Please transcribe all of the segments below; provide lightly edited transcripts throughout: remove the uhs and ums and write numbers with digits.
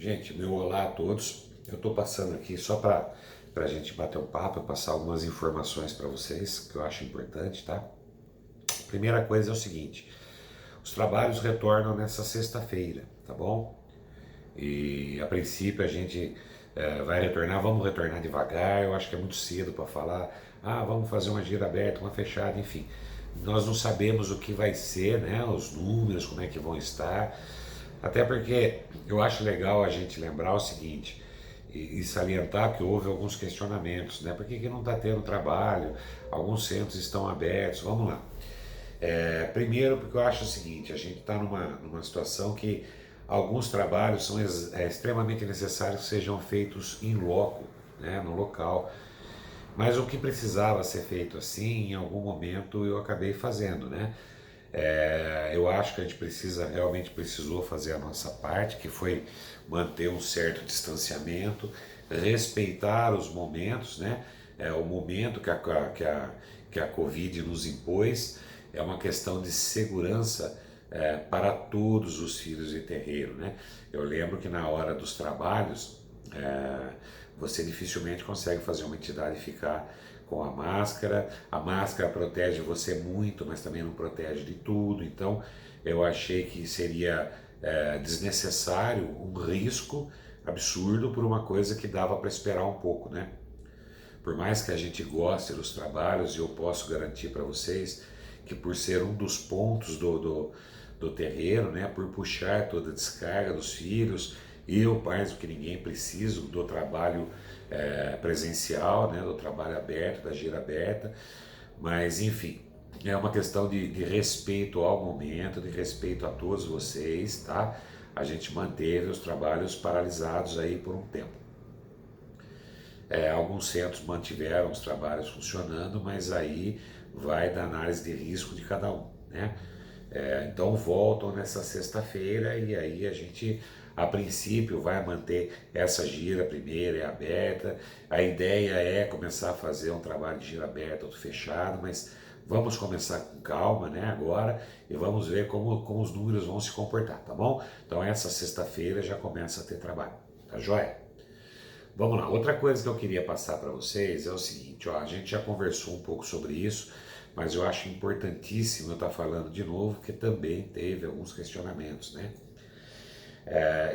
Gente, meu olá a todos. Eu estou passando aqui só para a gente bater um papo, passar algumas informações para vocês que eu acho importante, tá? Primeira coisa é o seguinte: os trabalhos retornam nessa sexta-feira, tá bom? E a princípio a gente vai retornar, vamos retornar devagar. Eu acho que é muito cedo para falar, vamos fazer uma gira aberta, uma fechada, enfim. Nós não sabemos o que vai ser, né? Os números, como é que vão estar. Até porque eu acho legal a gente lembrar o seguinte e salientar que houve alguns questionamentos, né? Por que não está tendo trabalho? Alguns centros estão abertos. Vamos lá. Primeiro, porque eu acho o seguinte: a gente está numa situação que alguns trabalhos são extremamente necessários que sejam feitos em loco, né? No local. Mas o que precisava ser feito assim, em algum momento eu acabei fazendo, né? Eu acho que a gente realmente precisou fazer a nossa parte, que foi manter um certo distanciamento, respeitar os momentos, né? O momento que a Covid nos impôs é uma questão de segurança para todos os filhos de terreiro, né? Eu lembro que na hora dos trabalhos, você dificilmente consegue fazer uma entidade ficar com a máscara protege você muito, mas também não protege de tudo, então eu achei que seria desnecessário um risco absurdo por uma coisa que dava para esperar um pouco, né? Por mais que a gente goste dos trabalhos, e eu posso garantir para vocês que por ser um dos pontos do terreiro, né, por puxar toda a descarga dos filhos, eu mais do que ninguém preciso do trabalho presencial, né, do trabalho aberto, da gira aberta, mas enfim, é uma questão de respeito ao momento, de respeito a todos vocês, tá? A gente manteve os trabalhos paralisados aí por um tempo. Alguns centros mantiveram os trabalhos funcionando, mas aí vai da análise de risco de cada um, né? Então voltam nessa sexta-feira e aí a gente, a princípio, vai manter essa gira primeira, é aberta. A ideia é começar a fazer um trabalho de gira aberta, outro fechado, mas vamos começar com calma, né, agora, e vamos ver como os números vão se comportar, tá bom? Então essa sexta-feira já começa a ter trabalho, tá joia? Vamos lá, outra coisa que eu queria passar para vocês é o seguinte, ó, a gente já conversou um pouco sobre isso, mas eu acho importantíssimo eu estar falando de novo, porque também teve alguns questionamentos, né?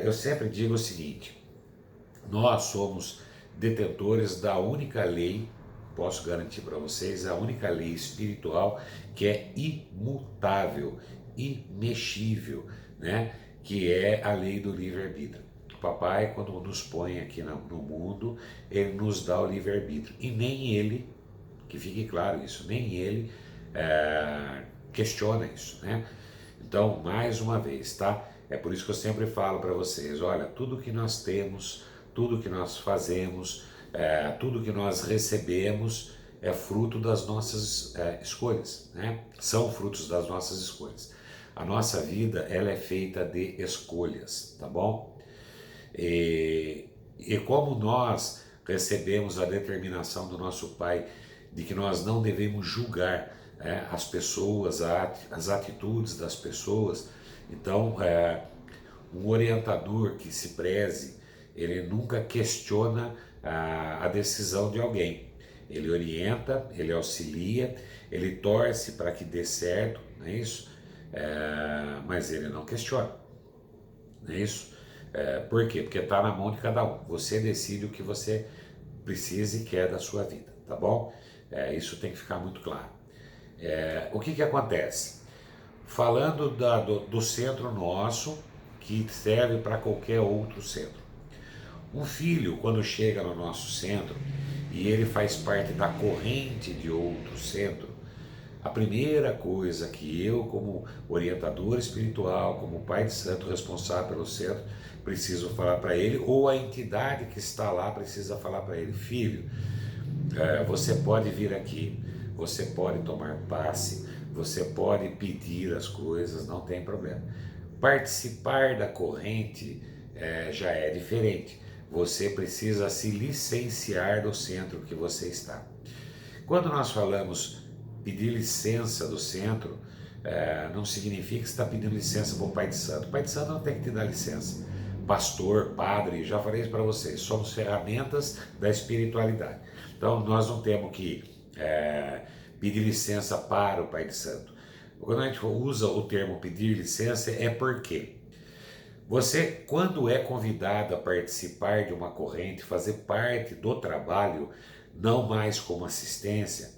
Eu sempre digo o seguinte: nós somos detentores da única lei, posso garantir para vocês, a única lei espiritual que é imutável, imexível, né? Que é a lei do livre-arbítrio. O papai, quando nos põe aqui no mundo, ele nos dá o livre-arbítrio. E nem ele, que fique claro isso, nem ele questiona isso, né? Então, mais uma vez, tá? É por isso que eu sempre falo para vocês, olha, tudo que nós temos, tudo que nós fazemos, tudo que nós recebemos é fruto das nossas escolhas, né? São frutos das nossas escolhas. A nossa vida, ela é feita de escolhas, tá bom? E como nós recebemos a determinação do nosso Pai de que nós não devemos julgar as pessoas, as atitudes das pessoas, então um orientador que se preze, ele nunca questiona a decisão de alguém. Ele orienta, ele auxilia, ele torce para que dê certo, não é isso? Mas ele não questiona, não é isso? Por quê? Porque está na mão de cada um. Você decide o que você precisa e quer da sua vida, tá bom? Isso tem que ficar muito claro. O que acontece? Falando do centro nosso, que serve para qualquer outro centro. Um filho, quando chega no nosso centro e ele faz parte da corrente de outro centro, a primeira coisa que eu, como orientador espiritual, como pai de santo responsável pelo centro, preciso falar para ele, ou a entidade que está lá precisa falar para ele: filho, você pode vir aqui, você pode tomar passe, você pode pedir as coisas, não tem problema. Participar da corrente já é diferente. Você precisa se licenciar do centro que você está. Quando nós falamos pedir licença do centro, não significa que você está pedindo licença para o Pai de Santo. O Pai de Santo não tem que te dar licença. pastor, padre, já falei isso para vocês, somos ferramentas da espiritualidade. Então nós não temos que pedir licença para o Pai de Santo. Quando a gente usa o termo pedir licença é porque você, quando é convidado a participar de uma corrente, fazer parte do trabalho, não mais como assistência,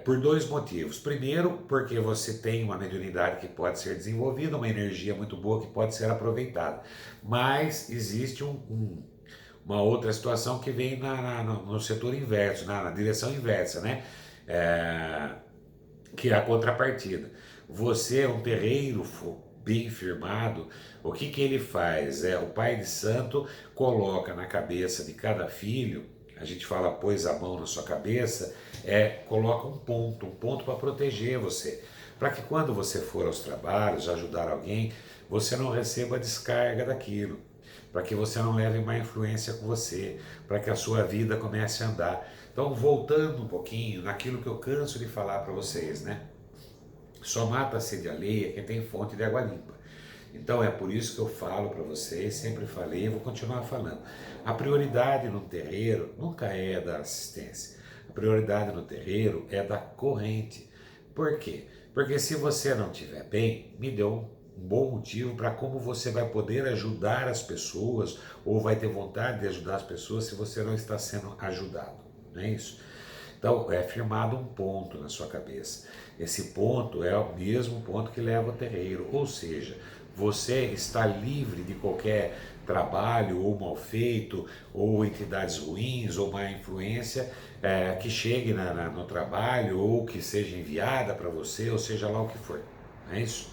por dois motivos. Primeiro, porque você tem uma mediunidade que pode ser desenvolvida, uma energia muito boa que pode ser aproveitada. Mas existe uma outra situação que vem no setor inverso, na direção inversa, né? Que é a contrapartida. Você é um terreiro bem firmado, o que que ele faz? O pai de santo coloca na cabeça de cada filho, a gente fala pôs a mão na sua cabeça, coloca um ponto para proteger você, para que quando você for aos trabalhos, ajudar alguém, você não receba a descarga daquilo, para que você não leve má influência com você, para que a sua vida comece a andar. Então, voltando um pouquinho naquilo que eu canso de falar para vocês, né? Só mata a sede alheia quem tem fonte de água limpa. Então é por isso que eu falo para vocês, sempre falei e vou continuar falando. A prioridade no terreiro nunca é da assistência. A prioridade no terreiro é da corrente. Por quê? Porque se você não estiver bem, me deu um bom motivo para como você vai poder ajudar as pessoas ou vai ter vontade de ajudar as pessoas se você não está sendo ajudado. Não é isso? Então, é firmado um ponto na sua cabeça. Esse ponto é o mesmo ponto que leva ao terreiro, ou seja, você está livre de qualquer trabalho ou mal feito, ou entidades ruins, ou má influência que chegue no trabalho, ou que seja enviada para você, ou seja lá o que for. Não é isso?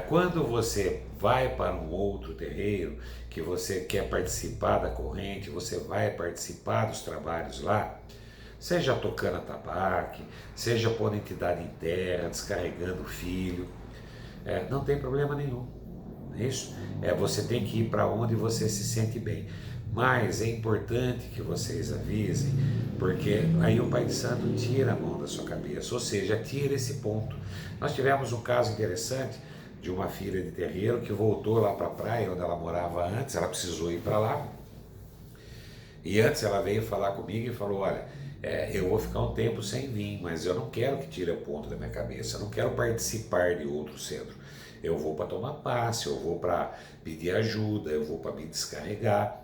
Quando você vai para um outro terreiro, que você quer participar da corrente, você vai participar dos trabalhos lá, seja tocando atabaque, seja pondo entidade em terra, descarregando o filho, não tem problema nenhum, não é isso? Você tem que ir para onde você se sente bem, mas é importante que vocês avisem, porque aí o Pai de Santo tira a mão da sua cabeça, ou seja, tira esse ponto. Nós tivemos um caso interessante de uma filha de terreiro que voltou lá para a praia onde ela morava antes, ela precisou ir para lá, e antes ela veio falar comigo e falou, olha, eu vou ficar um tempo sem vir, mas eu não quero que tire o ponto da minha cabeça, eu não quero participar de outro centro. Eu vou para tomar passe, eu vou para pedir ajuda, eu vou para me descarregar,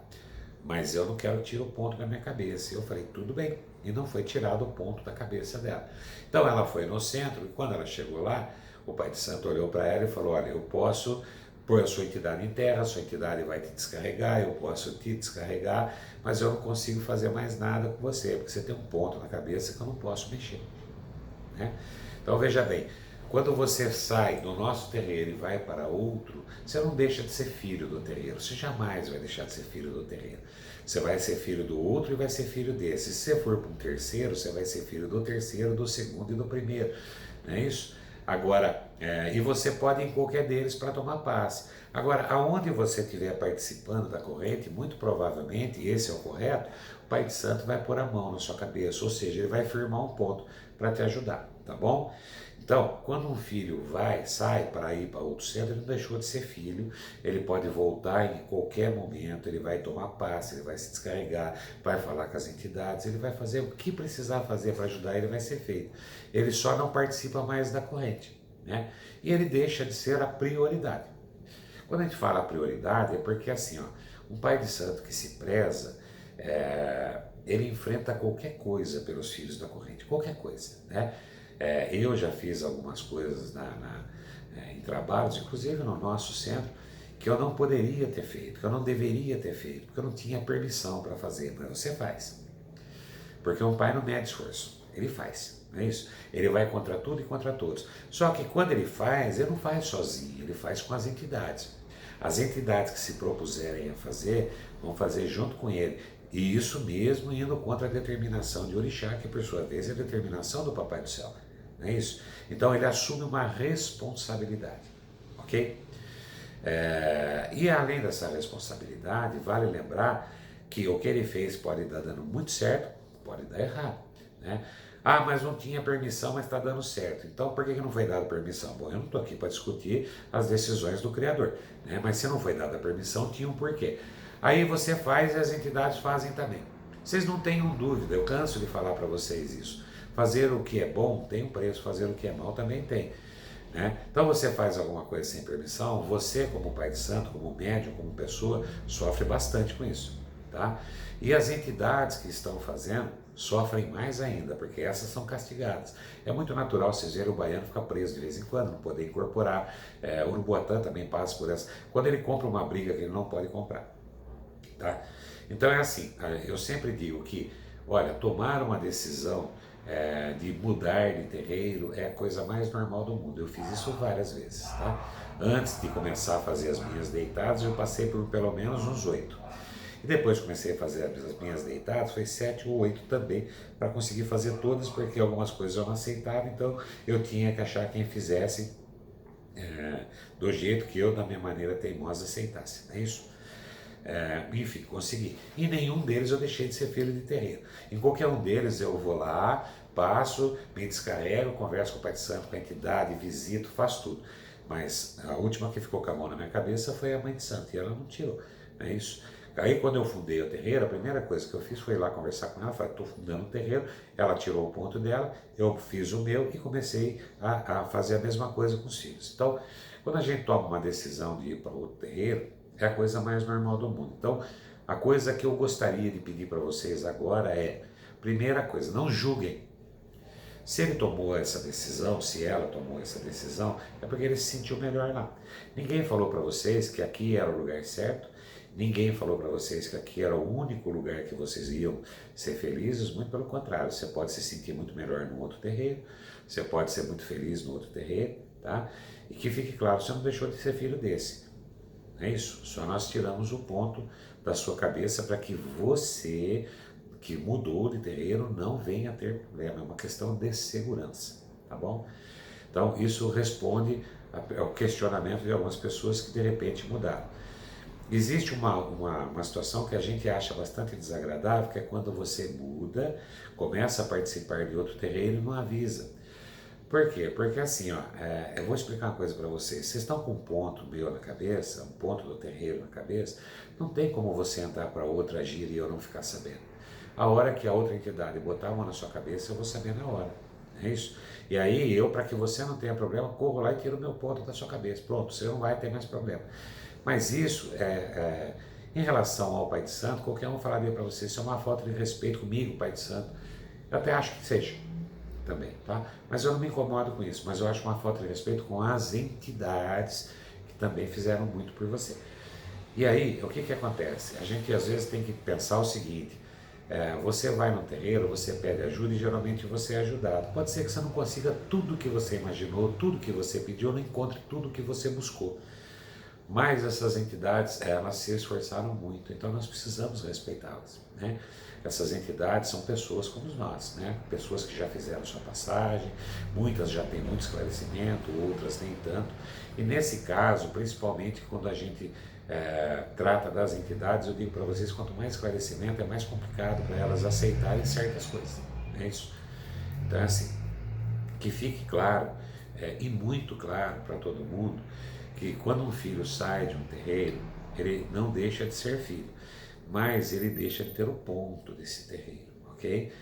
mas eu não quero tirar o ponto da minha cabeça. Eu falei, tudo bem, e não foi tirado o ponto da cabeça dela. Então ela foi no centro, e quando ela chegou lá, o Pai de Santo olhou para ela e falou, olha, eu posso pôr a sua entidade em terra, a sua entidade vai te descarregar, eu posso te descarregar, mas eu não consigo fazer mais nada com você, porque você tem um ponto na cabeça que eu não posso mexer. Né? Então veja bem, quando você sai do nosso terreiro e vai para outro, você não deixa de ser filho do terreiro, você jamais vai deixar de ser filho do terreiro. Você vai ser filho do outro e vai ser filho desse. Se você for para um terceiro, você vai ser filho do terceiro, do segundo e do primeiro. Não é isso? Agora, e você pode ir em qualquer deles para tomar passe. Agora, aonde você estiver participando da corrente, muito provavelmente, esse é o correto, o Pai de Santo vai pôr a mão na sua cabeça, ou seja, ele vai firmar um ponto para te ajudar, tá bom? Então, quando um filho sai para ir para outro centro, ele não deixou de ser filho, ele pode voltar em qualquer momento, ele vai tomar passe, ele vai se descarregar, vai falar com as entidades, ele vai fazer o que precisar fazer para ajudar, ele vai ser feito. Ele só não participa mais da corrente, né? E ele deixa de ser a prioridade. Quando a gente fala prioridade, é porque assim, ó, um pai de santo que se preza, ele enfrenta qualquer coisa pelos filhos da corrente, qualquer coisa, né? Eu já fiz algumas coisas em trabalhos, inclusive no nosso centro, que eu não poderia ter feito, que eu não deveria ter feito, porque eu não tinha permissão para fazer, mas você faz. Porque um pai não mede esforço, ele faz, não é isso? Ele vai contra tudo e contra todos. Só que quando ele não faz sozinho, ele faz com as entidades. As entidades que se propuserem a fazer, vão fazer junto com ele. E isso mesmo indo contra a determinação de Orixá, que por sua vez é a determinação do Papai do Céu. Não é isso? Então ele assume uma responsabilidade, ok? E além dessa responsabilidade, vale lembrar que o que ele fez pode dar dando muito certo, pode dar errado, né? Ah, mas não tinha permissão, mas está dando certo. Então, por que não foi dada permissão? Bom, eu não estou aqui para discutir as decisões do criador, né? Mas se não foi dada a permissão, tinha um porquê. Aí você faz e as entidades fazem também. Vocês não tenham dúvida, eu canso de falar para vocês isso. Fazer o que é bom tem um preço, fazer o que é mal também tem. Né? Então você faz alguma coisa sem permissão, você como pai de santo, como médium, como pessoa, sofre bastante com isso. Tá? E as entidades que estão fazendo sofrem mais ainda, porque essas são castigadas. É muito natural vocês verem o baiano ficar preso de vez em quando, não poder incorporar. O Urubuatã também passa por essa. Quando ele compra uma briga que ele não pode comprar. Tá? Então é assim, eu sempre digo que, olha, tomar uma decisão de mudar de terreiro é a coisa mais normal do mundo. Eu fiz isso várias vezes. Tá? Antes de começar a fazer as minhas deitadas, eu passei por pelo menos uns 8. E depois comecei a fazer as minhas deitadas, foi 7 ou 8 também, para conseguir fazer todas, porque algumas coisas eu não aceitava, então eu tinha que achar quem fizesse do jeito que eu, da minha maneira teimosa, aceitasse. Não é isso? Enfim, consegui. E nenhum deles eu deixei de ser filho de terreiro. Em qualquer um deles eu vou lá, passo, me descarrego, converso com o Pai de Santo, com a entidade, visito, faço tudo. Mas a última que ficou com a mão na minha cabeça foi a Mãe de Santo, e ela não tirou. Não é isso? Aí quando eu fundei o terreiro, a primeira coisa que eu fiz foi ir lá conversar com ela, falei, estou fundando o terreiro, ela tirou o ponto dela, eu fiz o meu e comecei a fazer a mesma coisa com os filhos. Então, quando a gente toma uma decisão de ir para outro terreiro, é a coisa mais normal do mundo. Então, a coisa que eu gostaria de pedir para vocês agora é, primeira coisa, não julguem. Se ele tomou essa decisão, se ela tomou essa decisão, é porque ele se sentiu melhor lá. Ninguém falou para vocês que aqui era o lugar certo, ninguém falou para vocês que aqui era o único lugar que vocês iam ser felizes, muito pelo contrário, você pode se sentir muito melhor no outro terreiro, você pode ser muito feliz no outro terreiro, tá? E que fique claro, você não deixou de ser filho desse. É isso, só nós tiramos o ponto da sua cabeça para que você, que mudou de terreiro, não venha a ter problema. É uma questão de segurança, tá bom? Então, isso responde ao questionamento de algumas pessoas que de repente mudaram. Existe uma situação que a gente acha bastante desagradável, que é quando você muda, começa a participar de outro terreiro e não avisa. Por quê? Porque assim, ó, eu vou explicar uma coisa para vocês. Vocês estão com um ponto meu na cabeça, um ponto do terreiro na cabeça, não tem como você entrar para outra agir e eu não ficar sabendo. A hora que a outra entidade botar a mão na sua cabeça, eu vou saber na hora. É isso? E aí eu, para que você não tenha problema, corro lá e tiro o meu ponto da sua cabeça. Pronto, você não vai ter mais problema. Mas isso, em relação ao Pai de Santo, qualquer um falaria para você, isso é uma falta de respeito comigo, Pai de Santo. Eu até acho que seja também, tá? Mas eu não me incomodo com isso, mas eu acho uma falta de respeito com as entidades que também fizeram muito por você. E aí, o que acontece? A gente às vezes tem que pensar o seguinte, você vai no terreiro, você pede ajuda e geralmente você é ajudado. Pode ser que você não consiga tudo que você imaginou, tudo que você pediu, não encontre tudo que você buscou. Mas essas entidades, elas se esforçaram muito, então nós precisamos respeitá-las, né? Essas entidades são pessoas como nós, né? Pessoas que já fizeram sua passagem, muitas já têm muito esclarecimento, outras nem tanto. E nesse caso, principalmente quando a gente trata das entidades, eu digo para vocês, quanto mais esclarecimento, é mais complicado para elas aceitarem certas coisas, é isso? Então é assim, que fique claro, e muito claro para todo mundo, que quando um filho sai de um terreiro, ele não deixa de ser filho, mas ele deixa de ter o ponto desse terreiro, ok?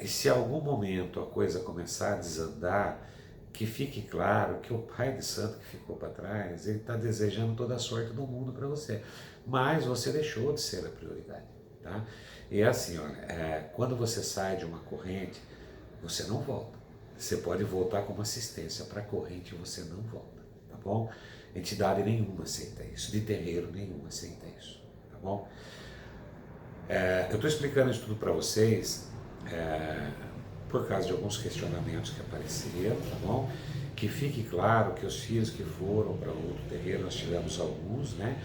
E se em algum momento a coisa começar a desandar, que fique claro que o Pai de Santo que ficou para trás, ele está desejando toda a sorte do mundo para você, mas você deixou de ser a prioridade, tá? E é assim, olha, quando você sai de uma corrente, você não volta. Você pode voltar como assistência, para a corrente você não volta, tá bom? Entidade nenhuma aceita isso, de terreiro nenhum aceita isso, tá bom? Eu estou explicando isso tudo para vocês por causa de alguns questionamentos que apareceram, tá bom? que fique claro que os filhos que foram para outro terreiro, nós tivemos alguns, né?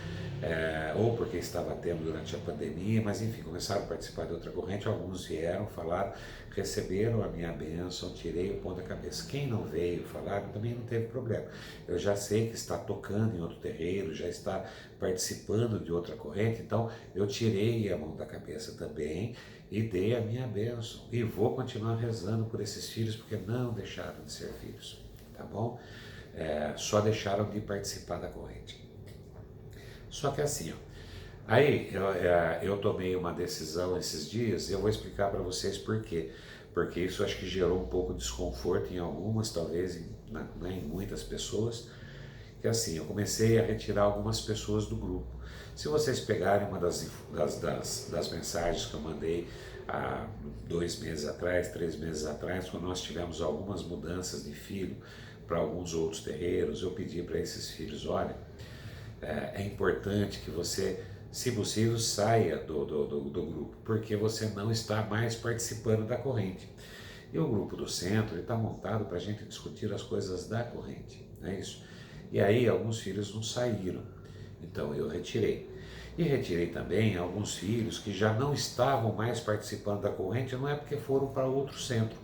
Ou porque estava tendo durante a pandemia, mas enfim, começaram a participar de outra corrente, alguns vieram, falaram, receberam a minha bênção, tirei o pão da cabeça. Quem não veio falar também não teve problema. Eu já sei que está tocando em outro terreiro, já está participando de outra corrente, então eu tirei a mão da cabeça também e dei a minha bênção. E vou continuar rezando por esses filhos, porque não deixaram de ser filhos, tá bom? Só deixaram de participar da corrente. Só que assim, ó, aí eu tomei uma decisão esses dias, e eu vou explicar para vocês por quê. Porque isso acho que gerou um pouco de desconforto em algumas, talvez em muitas pessoas, que assim, eu comecei a retirar algumas pessoas do grupo. Se vocês pegarem uma das mensagens que eu mandei há 2 meses atrás, 3 meses atrás, quando nós tivemos algumas mudanças de filho para alguns outros terreiros, eu pedi para esses filhos, olha, é importante que você, se possível, saia do grupo, porque você não está mais participando da corrente. E o grupo do centro está montado para a gente discutir as coisas da corrente, não é isso? E aí alguns filhos não saíram, então eu retirei. E retirei também alguns filhos que já não estavam mais participando da corrente, não é porque foram para outro centro,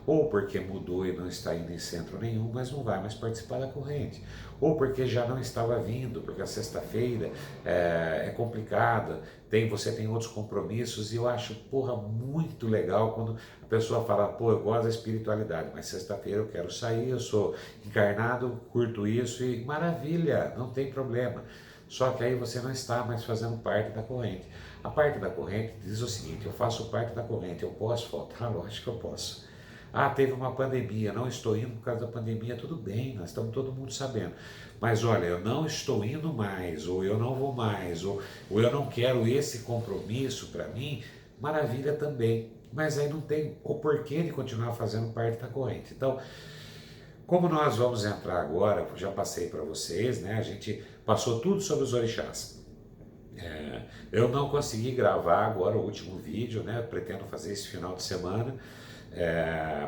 ou porque mudou e não está indo em centro nenhum, mas não vai mais participar da corrente, ou porque já não estava vindo, porque a sexta-feira é complicada, você tem outros compromissos, e eu acho, porra, muito legal quando a pessoa fala, pô, eu gosto da espiritualidade, mas sexta-feira eu quero sair, eu sou encarnado, curto isso, e maravilha, não tem problema. Só que aí você não está mais fazendo parte da corrente. A parte da corrente diz o seguinte, eu faço parte da corrente, eu posso faltar? Lógico que eu posso. Ah, teve uma pandemia, não estou indo por causa da pandemia, tudo bem, nós estamos todo mundo sabendo. Mas olha, eu não estou indo mais, ou eu não vou mais, ou eu não quero esse compromisso para mim, maravilha também. Mas aí não tem o porquê de continuar fazendo parte da corrente. Então, como nós vamos entrar agora, já passei para vocês, né? A gente passou tudo sobre os orixás. Eu não consegui gravar agora o último vídeo, né? Eu pretendo fazer esse final de semana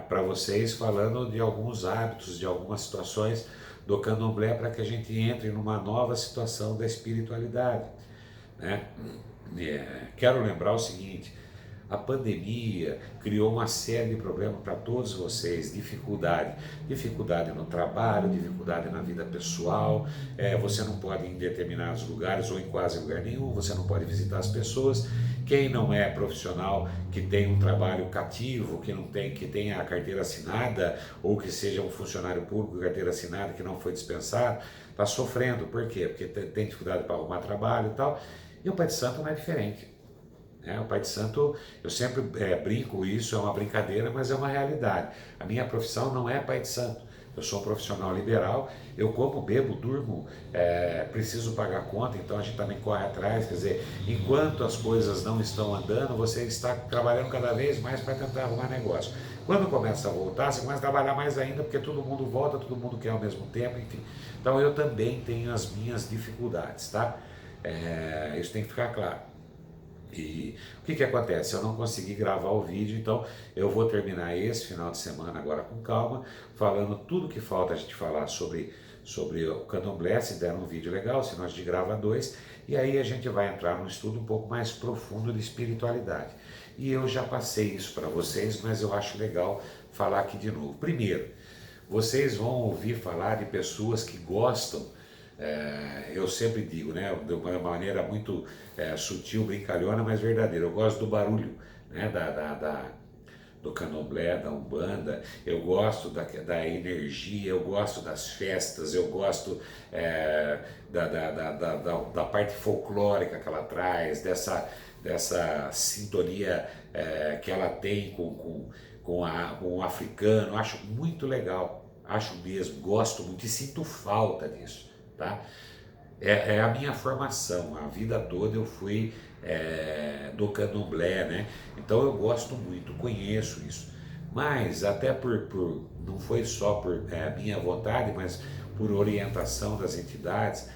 para vocês, falando de alguns hábitos, de algumas situações do candomblé, para que a gente entre numa nova situação da espiritualidade, né? Quero lembrar o seguinte, a pandemia criou uma série de problemas para todos vocês, dificuldade no trabalho, dificuldade na vida pessoal, você não pode ir em determinados lugares ou em quase lugar nenhum, você não pode visitar as pessoas. Quem não é profissional, que tem um trabalho cativo, que tenha a carteira assinada, ou que seja um funcionário público, carteira assinada, que não foi dispensado, está sofrendo. Por quê? Porque tem dificuldade para arrumar trabalho e tal. E o Pai de Santo não é diferente. O Pai de Santo, eu sempre brinco isso, é uma brincadeira, mas é uma realidade. A minha profissão não é Pai de Santo. Eu sou um profissional liberal, eu como, bebo, durmo, preciso pagar conta, então a gente também corre atrás. Quer dizer, enquanto as coisas não estão andando, você está trabalhando cada vez mais para tentar arrumar negócio. Quando começa a voltar, você começa a trabalhar mais ainda, porque todo mundo volta, todo mundo quer ao mesmo tempo, enfim. Então eu também tenho as minhas dificuldades, tá? Isso tem que ficar claro. E o que acontece? Eu não consegui gravar o vídeo, então eu vou terminar esse final de semana agora com calma, falando tudo que falta a gente falar sobre o candomblé, se der um vídeo legal, senão a gente grava 2, e aí a gente vai entrar num estudo um pouco mais profundo de espiritualidade. E eu já passei isso para vocês, mas eu acho legal falar aqui de novo. Primeiro, vocês vão ouvir falar de pessoas que gostam, eu sempre digo, né, de uma maneira muito sutil, brincalhona, mas verdadeira. Eu gosto do barulho, né, do candomblé, da umbanda, eu gosto da energia, eu gosto das festas, eu gosto da parte folclórica que ela traz, dessa sintonia que ela tem com o africano. Acho muito legal, acho mesmo, gosto muito e sinto falta disso. Tá? É a minha formação, a vida toda eu fui do candomblé, né? Então eu gosto muito, conheço isso, mas até não foi só por minha vontade, mas por orientação das entidades,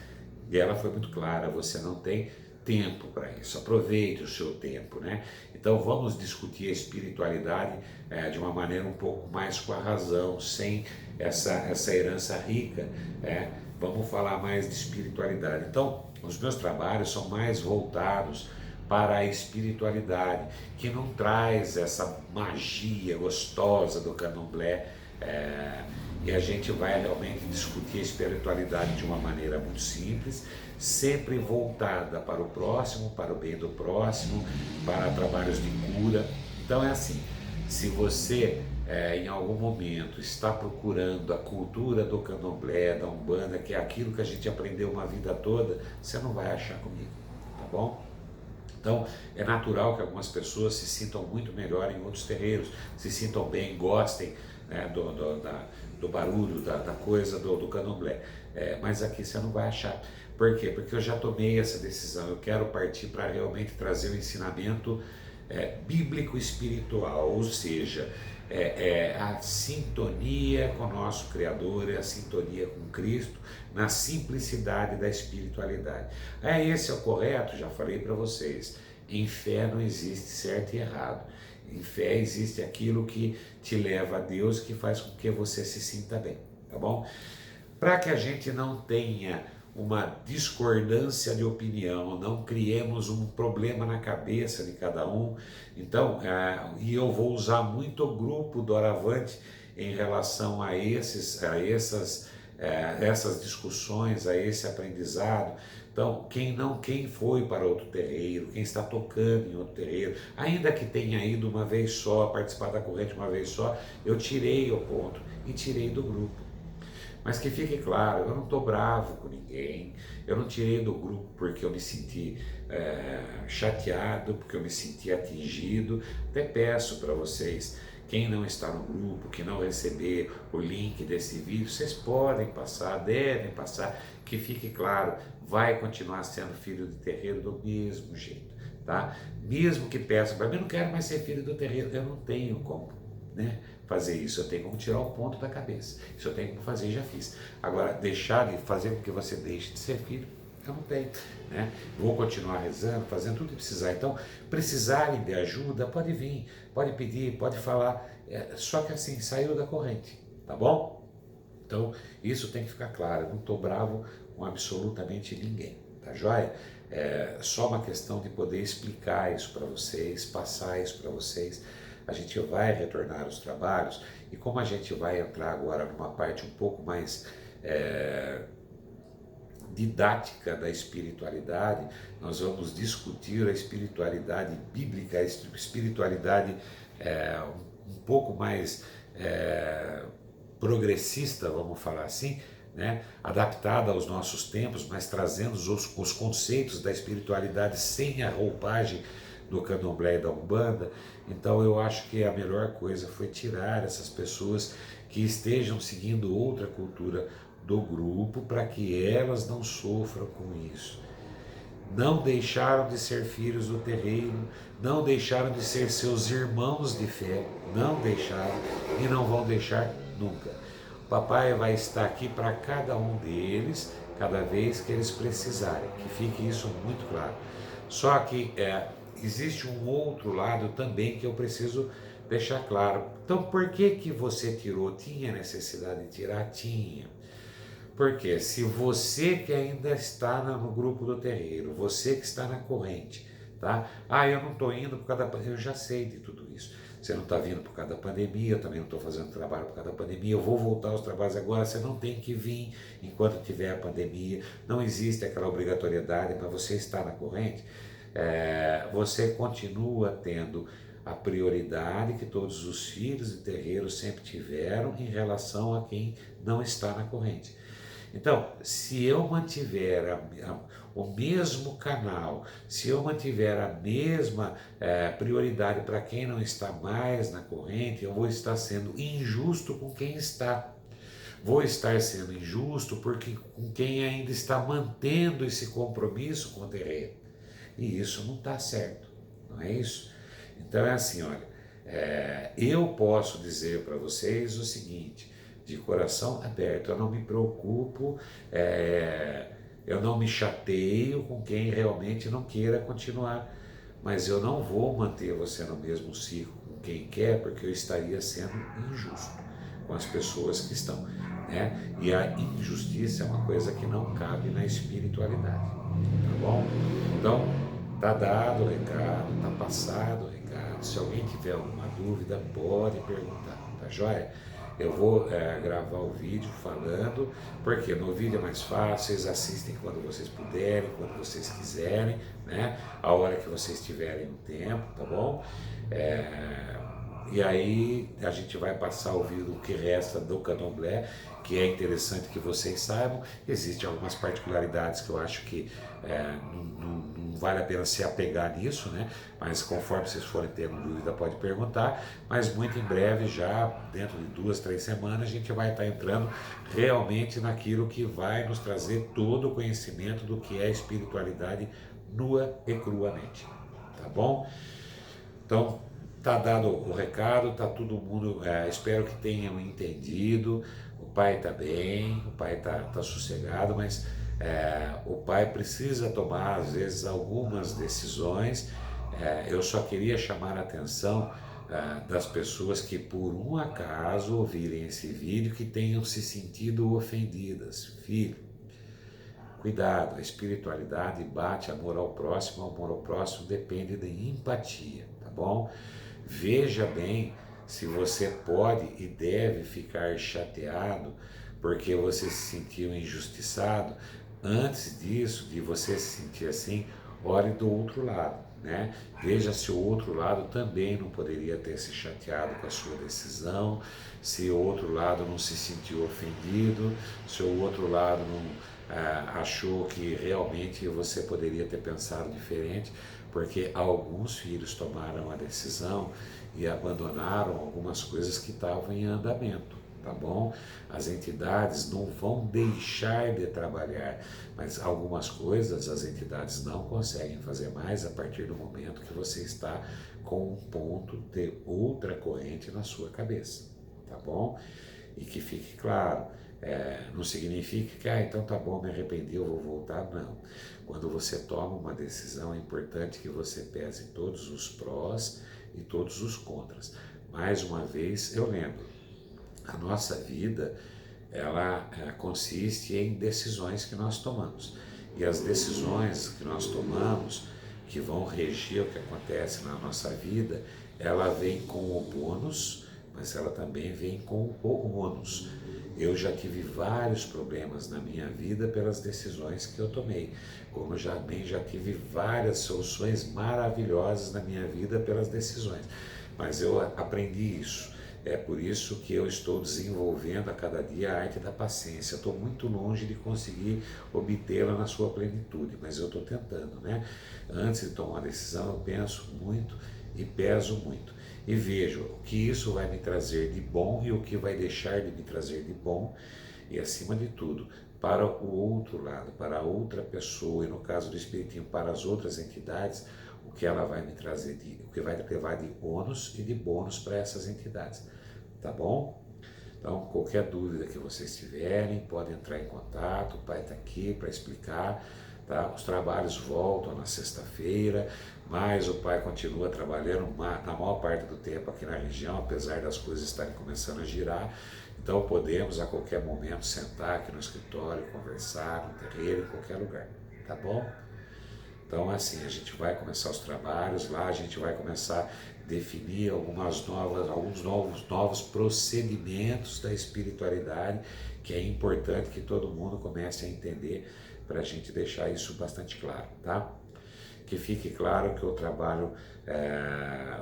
e ela foi muito clara, você não tem tempo para isso, aproveite o seu tempo, né? Então vamos discutir a espiritualidade de uma maneira um pouco mais com a razão, sem essa herança rica, vamos falar mais de espiritualidade. Então, os meus trabalhos são mais voltados para a espiritualidade, que não traz essa magia gostosa do candomblé, e a gente vai realmente discutir a espiritualidade de uma maneira muito simples, sempre voltada para o próximo, para o bem do próximo, para trabalhos de cura. Então é assim, se você em algum momento está procurando a cultura do candomblé, da umbanda, que é aquilo que a gente aprendeu uma vida toda, você não vai achar comigo, tá bom? Então, é natural que algumas pessoas se sintam muito melhor em outros terreiros, se sintam bem, gostem, né, do barulho, da coisa do candomblé. Mas aqui você não vai achar. Por quê? Porque eu já tomei essa decisão. Eu quero partir para realmente trazer o ensinamento bíblico espiritual, ou seja, a sintonia com o nosso Criador, a sintonia com Cristo, na simplicidade da espiritualidade. Esse é o correto, já falei para vocês. Em fé não existe certo e errado. Em fé existe aquilo que te leva a Deus, que faz com que você se sinta bem, tá bom? Para que a gente não tenha uma discordância de opinião, não criemos um problema na cabeça de cada um. Então, e eu vou usar muito o grupo do Doravante em relação a essas discussões, a esse aprendizado. Então, quem foi para outro terreiro, quem está tocando em outro terreiro, ainda que tenha ido uma vez só, participar da corrente uma vez só, eu tirei o ponto e tirei do grupo. Mas que fique claro, eu não estou bravo com ninguém, eu não tirei do grupo porque eu me senti chateado, porque eu me senti atingido. Até peço para vocês, quem não está no grupo, que não receber o link desse vídeo, vocês podem passar, devem passar, que fique claro, vai continuar sendo filho de terreiro do mesmo jeito, tá? Mesmo que peça para mim, eu não quero mais ser filho do terreiro, eu não tenho como, né, fazer isso, eu tenho como tirar o ponto da cabeça, isso eu tenho como fazer e já fiz. Agora, deixar de fazer com que você deixe de ser filho, eu não tenho, né? Vou continuar rezando, fazendo tudo que precisar. Então, precisarem de ajuda, pode vir, pode pedir, pode falar, só que assim, saiu da corrente, tá bom? Então, isso tem que ficar claro, eu não estou bravo com absolutamente ninguém, tá joia? É só uma questão de poder explicar isso para vocês, passar isso para vocês. A gente vai retornar aos trabalhos e como a gente vai entrar agora numa parte um pouco mais didática da espiritualidade, nós vamos discutir a espiritualidade bíblica, a espiritualidade um pouco mais progressista, vamos falar assim, né? Adaptada aos nossos tempos, mas trazendo os conceitos da espiritualidade sem a roupagem do candomblé e da umbanda. Então eu acho que a melhor coisa foi tirar essas pessoas que estejam seguindo outra cultura do grupo, para que elas não sofram com isso. Não deixaram de ser filhos do terreiro, não deixaram de ser seus irmãos de fé, não deixaram e não vão deixar nunca. O papai vai estar aqui para cada um deles, cada vez que eles precisarem, que fique isso muito claro. Só que existe um outro lado também que eu preciso deixar claro. Então, por que você tirou? Tinha necessidade de tirar? Tinha. Porque se você que ainda está no grupo do terreiro, você que está na corrente, tá? Eu não estou indo por causa da pandemia, eu já sei de tudo isso. Você não está vindo por causa da pandemia, eu também não estou fazendo trabalho por causa da pandemia, eu vou voltar aos trabalhos agora, você não tem que vir enquanto tiver a pandemia, não existe aquela obrigatoriedade, mas você está na corrente, você continua tendo a prioridade que todos os filhos de terreiro sempre tiveram em relação a quem não está na corrente. Então, se eu mantiver o mesmo canal, se eu mantiver a mesma prioridade para quem não está mais na corrente, eu vou estar sendo injusto com quem está. Vou estar sendo injusto com quem ainda está mantendo esse compromisso com o terreno. E isso não está certo, não é isso? Então é assim, olha, eu posso dizer para vocês o seguinte, de coração aberto, eu não me preocupo Eu não me chateio com quem realmente não queira continuar, mas eu não vou manter você no mesmo ciclo com quem quer, porque eu estaria sendo injusto com as pessoas que estão, né? E a injustiça é uma coisa que não cabe na espiritualidade, tá bom? Então, tá dado o recado, tá passado o recado. Se alguém tiver alguma dúvida, pode perguntar, tá joia? Eu vou gravar o vídeo falando, porque no vídeo é mais fácil, vocês assistem quando vocês puderem, quando vocês quiserem, né? A hora que vocês tiverem um tempo, tá bom? E aí a gente vai passar o vídeo do que resta do Candomblé, que é interessante que vocês saibam. Existem algumas particularidades que eu acho que não vale a pena se apegar nisso, né? Mas conforme vocês forem tendo dúvida, pode perguntar. Mas muito em breve, já dentro de 2, 3 semanas, a gente vai estar entrando realmente naquilo que vai nos trazer todo o conhecimento do que é espiritualidade nua e cruamente, tá bom? Então, tá dado o recado, tá todo mundo, espero que tenham entendido. O pai está bem, o pai tá sossegado, mas o pai precisa tomar às vezes algumas decisões. Eu só queria chamar a atenção das pessoas que por um acaso ouvirem esse vídeo que tenham se sentido ofendidas. Filho, cuidado, a espiritualidade bate amor ao próximo depende de empatia, tá bom? Veja bem se você pode e deve ficar chateado porque você se sentiu injustiçado. Antes disso, de você se sentir assim, olhe do outro lado, né? Veja se o outro lado também não poderia ter se chateado com a sua decisão, se o outro lado não se sentiu ofendido, se o outro lado não achou que realmente você poderia ter pensado diferente, porque alguns filhos tomaram a decisão e abandonaram algumas coisas que estavam em andamento, tá bom? As entidades não vão deixar de trabalhar, mas algumas coisas as entidades não conseguem fazer mais a partir do momento que você está com um ponto de outra corrente na sua cabeça, tá bom? E que fique claro, não significa que, então tá bom, me arrependi, eu vou voltar, não. Quando você toma uma decisão, é importante que você pese todos os prós e todos os contras. Mais uma vez, eu lembro, a nossa vida, ela consiste em decisões que nós tomamos. E as decisões que nós tomamos, que vão regir o que acontece na nossa vida, ela vem com o bônus, mas ela também vem com o ônus. Eu já tive vários problemas na minha vida pelas decisões que eu tomei, como já tive várias soluções maravilhosas na minha vida pelas decisões, mas eu aprendi isso. É por isso que eu estou desenvolvendo a cada dia a arte da paciência. Estou muito longe de conseguir obtê-la na sua plenitude, mas eu estou tentando, né? Antes de tomar uma decisão, eu penso muito e peso muito. E vejo o que isso vai me trazer de bom e o que vai deixar de me trazer de bom. E acima de tudo, para o outro lado, para a outra pessoa, e no caso do Espiritismo, para as outras entidades, o que ela vai me trazer, o que vai levar de ônus e de bônus para essas entidades. Tá bom? Então, qualquer dúvida que vocês tiverem, podem entrar em contato, o pai está aqui para explicar, tá? Os trabalhos voltam na sexta-feira, mas o pai continua trabalhando na maior parte do tempo aqui na região, apesar das coisas estarem começando a girar. Então, podemos a qualquer momento sentar aqui no escritório, conversar, no terreiro, em qualquer lugar, tá bom? Então, assim, a gente vai começar os trabalhos, lá a gente vai começar a definir alguns novos procedimentos da espiritualidade, que é importante que todo mundo comece a entender, para a gente deixar isso bastante claro, tá? Que fique claro que o trabalho,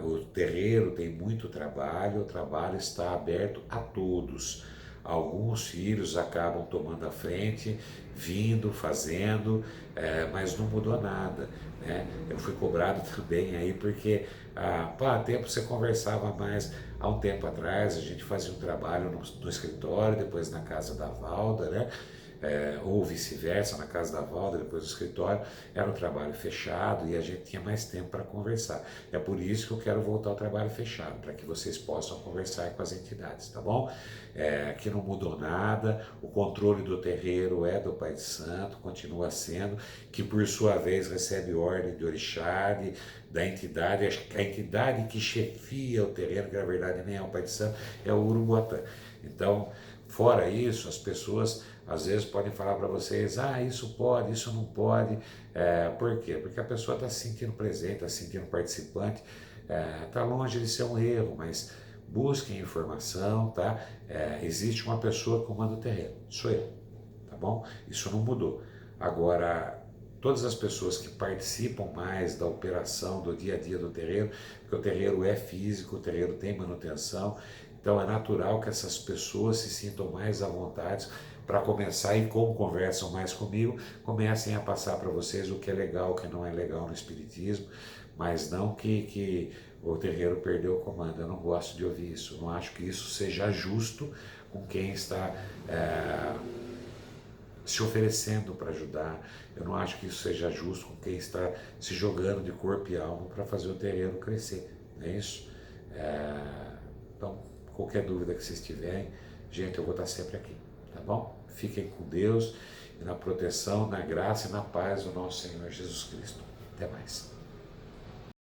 o terreiro tem muito trabalho, o trabalho está aberto a todos. Alguns filhos acabam tomando a frente, vindo, fazendo, mas não mudou nada, né? Eu fui cobrado também aí porque, há tempo você conversava mais, há um tempo atrás a gente fazia um trabalho no escritório, depois na casa da Valda, né? ou vice-versa, na casa da Valda, depois do escritório, era um trabalho fechado e a gente tinha mais tempo para conversar. É por isso que eu quero voltar ao trabalho fechado, para que vocês possam conversar com as entidades, tá bom? Aqui não mudou nada, o controle do terreiro é do Pai de Santo, continua sendo, que por sua vez recebe ordem de orixá, da entidade, a entidade que chefia o terreno, que na verdade nem é o Pai de Santo, é o Uruguatã. Então, fora isso, as pessoas às vezes podem falar para vocês, isso pode, isso não pode. Por quê? Porque a pessoa está se sentindo presente, está se sentindo participante, está longe de ser um erro, mas busquem informação, tá? Existe uma pessoa que comanda o terreno, sou eu, tá bom? Isso não mudou. Agora, todas as pessoas que participam mais da operação, do dia a dia do terreiro, porque o terreiro é físico, o terreiro tem manutenção, então é natural que essas pessoas se sintam mais à vontade para começar, e como conversam mais comigo, comecem a passar para vocês o que é legal, o que não é legal no Espiritismo, mas não que o terreiro perdeu o comando. Eu não gosto de ouvir isso, eu não acho que isso seja justo com quem está se oferecendo para ajudar. Eu não acho que isso seja justo com quem está se jogando de corpo e alma para fazer o terreiro crescer, não é isso? Então, qualquer dúvida que vocês tiverem, gente, eu vou estar sempre aqui, tá bom? Fiquem com Deus, e na proteção, na graça e na paz do nosso Senhor Jesus Cristo. Até mais.